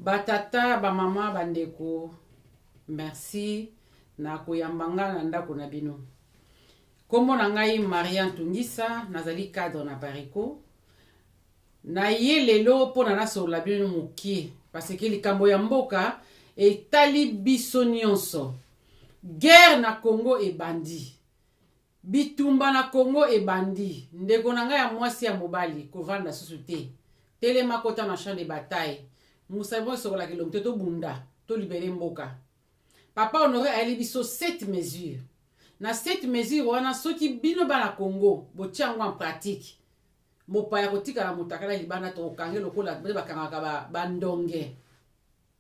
Batata, ba mama, bandeko, merci na koyambanga na ndako na bino. Kombo na ngai Maria Ntungisa, nazali cadre na Bariko. Na ye lelo po na nasola bino mukie, parce que likambo ya mboka etali biso nyonso. Guerre na Congo e bandi. Bitumba na Congo e bandi. Ndeko na ngai ya mwasi ya mobali kovanda susu te. Telema kota na champ de bataille. Musabo sokola kilomite to bunda to libere mboka. Papa Honoré a biso 7 mesures. Na 7 mesures wana soki bino bana Congo botiango en pratique. Mopaya kotika na mutakala libana to kange lokola be bakanga bandonge.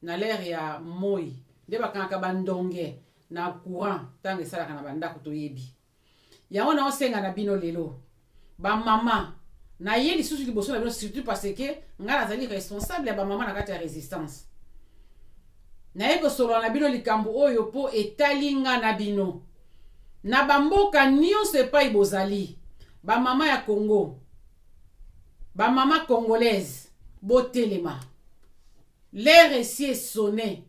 Na l'air ya moi. De bakanga bandonge na courant tangi sala kana banda ko yebi. Ya ona osenga na bino lelo. Ba mama na ye lisusu liboso na bino surtout parce que ngala zali responsable ya ba mama na kati ya résistance. Na ego solo na bino likambo oyo po etalinga na bino. Na bamboka nyonso epai bozali. Ba mama ya Congo. Ba mama congolaise. Botelema. L'air ici est sonné.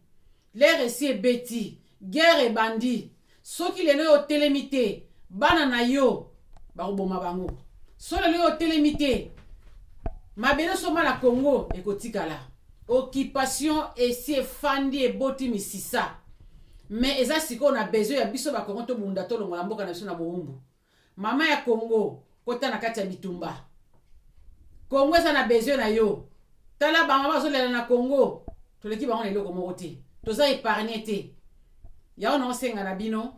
L'air ici est bêti. Guerre et bandit. Soki lelo yo telemite. Bana na yo. Baruboma bango. So lelo yo telemite. Mabelo soma na Congo. Ekotikala. Occupation ici est fandi et boti misisa. Mais eza siko na besoin ya biso ba Congo to bunda to longola mboka na biso na boumbu. Mama ya Congo kota na kati ya bitumba. Congo eza na besoin na yo. Tala ba mama zo lela na Congo. Toleki bango na eloko moko te. Toza épargné te. Ya ona osenga na bino.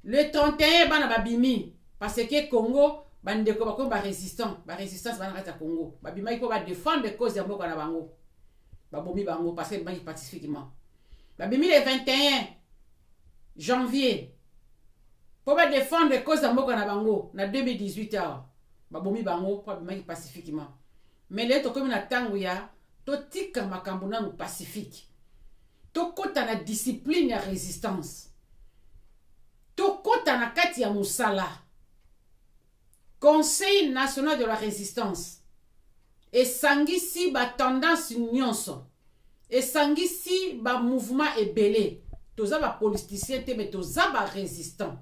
Le 31 bana babimi parce que Congo bandeko ba ko ba résistant, ba résistance bana kati ya Congo. Babima iko ba défendre cause ya mboka na bango. Ba bomi bango parce que bangi pacifiquement. Babimi le 21 janvier pour ba défendre cause ya mboka na bango na 2018 heures. Ba bomi bango pour bangi pacifiquement. Mais le to comme na tangu ya to tika makambo na pacifique. To kota na discipline ya résistance. To kota na kati ya musala. Conseil national de la résistance. Et sangisi ba tendance nyonso. Et sangisi ba mouvement ebele. Toza ba politicien te mais toza ba résistant.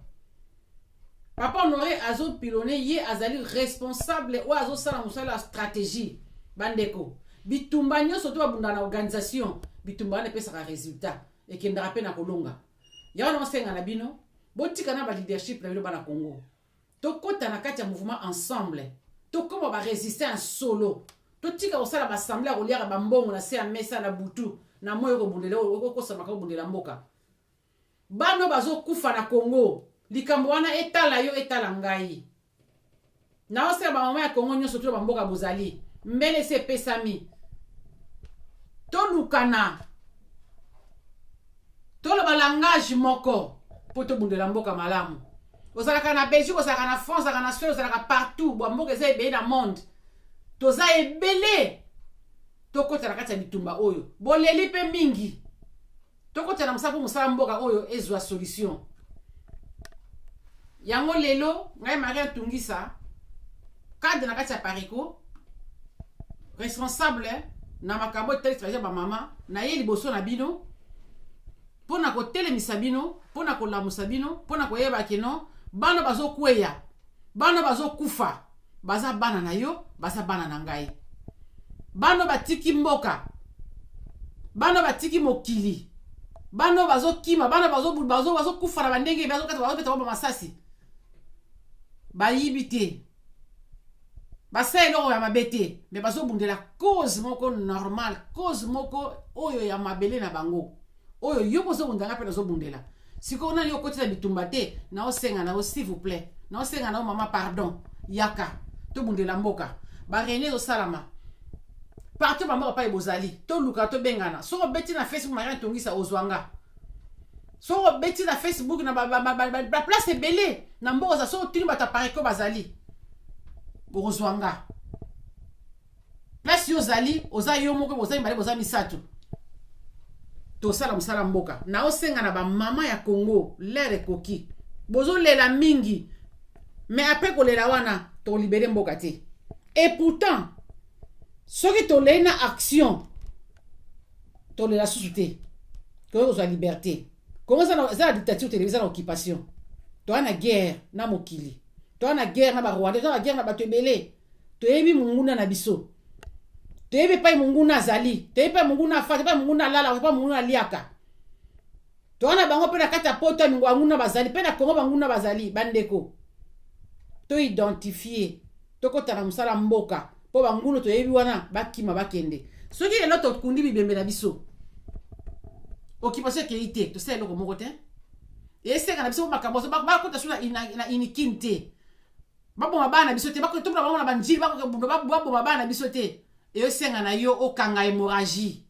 Papa Honoré azo pilonné ye azali responsable ou azo sala musala stratégie. Bandeko. Bitumba nyonso to bunda na organisation. Bitumba ne pesa résultat. Et qui ndra pe na kolonga. Ya wana osenga na bino. Botika na ba leadership na bino bana Congo. To kota na kati ya mouvement ensemble. To koma ba résister en solo. To tika osala ba assemblée a oliaka ba mbongo na se ya mesa na butu na moyo ko bundela ko sama ko bundela mboka. Bano bazo kufa na Congo. Likambo wana etala yo etala ngai. Na osala ba mama ya Congo nyonso to ba mboka bozali. Mbele se pesami. To lukana. To ba langage moko poto bundela mboka malamu. Ozalaka na Belgique, ozalaka na France, ozalaka na Suède, ozalaka partout. Bo mboka eza ebele na monde. Toza ebele. Tokota na kati ya bitumba oyo. Boleli pe mingi. Tokota na musala musala mboka oyo ezwa solution. Yango lelo, ngai Maria Ntungisa, cadre na kati ya Pariko, responsable na makambo etali stratégie ba mama, na ye liboso na bino, pona ko telemisa bino, pona ko lamusa bino, pona ko yeba kino, bano bazo kweya, bano bazo kufa, baza bana na yo, baza bana na ngai. Bano batiki mboka, bano batiki mokili, bano bazo kima, bano bazo kufa na bandenge, bazo kata bazo beta ba masasi. Ba yibite. Basa elo ya mabete, mais bazo bundela cause moko normal, cause moko oyo ya mabele na bango. Oyo yo bozo bundanga pe na zo bundela. Siko na yo koti na bitumba te, na osenga na o s'il vous plaît. Na osenga na o mama pardon. Yaka. To bundela mboka. Ba rené zo salama. Partout ba mboka pa ebozali. To luka to bengana. So beti na Facebook Maria Ntungisa ozwanga. So beti na Facebook na ba place ebele. Na mboka za so tini bata Pariko bazali. Ozwanga. Place yo zali, oza yo moko bozali mbale bozali misato. Tosala musala mboka na osenga na ba mama ya Congo lere koki bozo lela mingi mais après ko lela wana to libérer mboka te et pourtant soki to lena action tolela susu te Congo kozwa liberté Congo eza na dictature te eza na occupation toza na guerre na mokili toza na guerre na barwandais toza na guerre na bato ebele toyebi monguna na biso toyebi epai monguna azali toyebi epai monguna afati epai monguna alala epai monguna aliaka toza na bango mpe na kati ya poto ya mingo banguna bazali mpe na Congo banguna bazali bandeko toidentifie tokota na mosala mboka mpo banguna toyebi wana bakima bakende soki lelo tokundi bibembe na biso occupation ekei te tosala eloko moko te esenga na biso makambo bakota so na inikini te baboma bana na biso te bakotobona bango na banjili baboma bana na biso te eyosenga na yo okanga hémorragie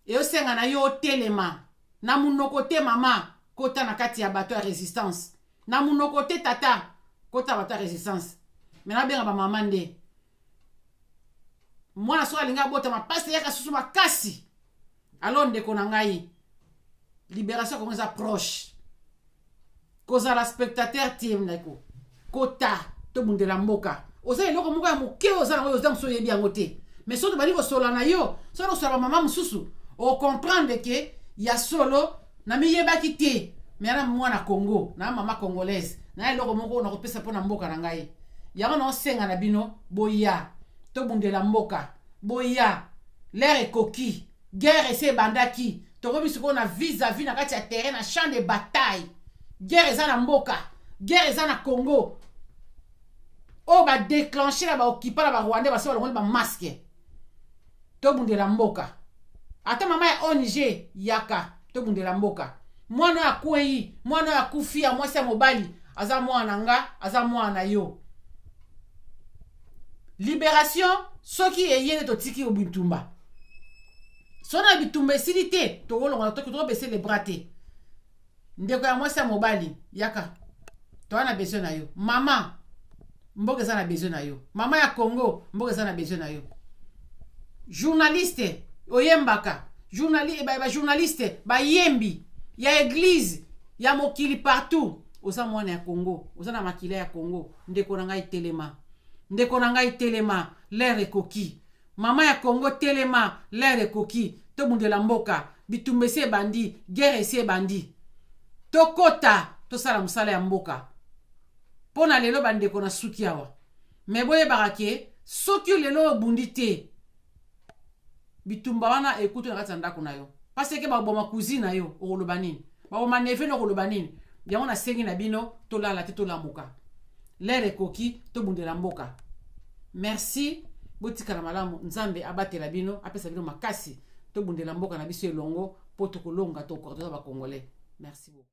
eyosenga na yo otelema na munoko te mama kota na kati ya bato ya résistance na munoko te tata kota bato ya résistance mena benga bamama nde mwana so alinga botama pasi yaka susu makasi alors ndeko na ngai libération comme ça proche kozala spectateur tim ndeko kota to bundela mboka oza eloko moko ya moke oza nango oza mosu oyebi yango te mais soki tobali kosola na yo soki kosola bamama mosusu ocomprendre ke ya solo na miyebaki te me ana mwana Congo na mama congolaise na eloko moko na kopesa mpona mboka na ngai yango na osenga na bino boya to bundela mboka boya l'air ekoki guerre ese ebandaki tokomi sikoyo na vis-à-vis na kati ya terrain na champ de bataille guerre eza na mboka guerre eza na Congo oyo badéclenche na baokipa na barwandais basi balongoli bamaske tobundela mboka ata mama ya ONG yaka tobundela mboka mwana oyo akwei mwana oyo akufi ya mwasi ya mobali aza mwana nga aza mwana yo libération soki eyende totiki o bitumba so na bitumba esili te tokolongola tokobese le bras te ndeko ya mwasi ya mobali yaka toza na besoin na yo mama mboka eza na besoin na yo mama ya Congo mboka eza na besoin na yo journaliste oyembaka journaliste bayembi ya église ya mokili partout oza mwana ya Congo oza na makila ya Congo ndeko na ngai telema ndeko na ngai telema l'air ekoki mama ya Congo telema l'air ekoki tobundela mboka bitumba esi ebandi guerre esi ebandi tokota tosala mosala ya mboka mpona lelo bandeko na suki awa me boyebaka ke soki lelo obundi te bitumba wana ekutu na kati ya ndako na yo paseke baboma cousine na yo okoloba nini baboma neve na okoloba nini yango nasengi na bino tolala te tolamuka l'air ekoki tobundela mboka merci botikala malamu nzambe abatela bino apesa bino makasi tobundela mboka na biso elongo po tokolonga tokortoza bakongolais merci beaucoup.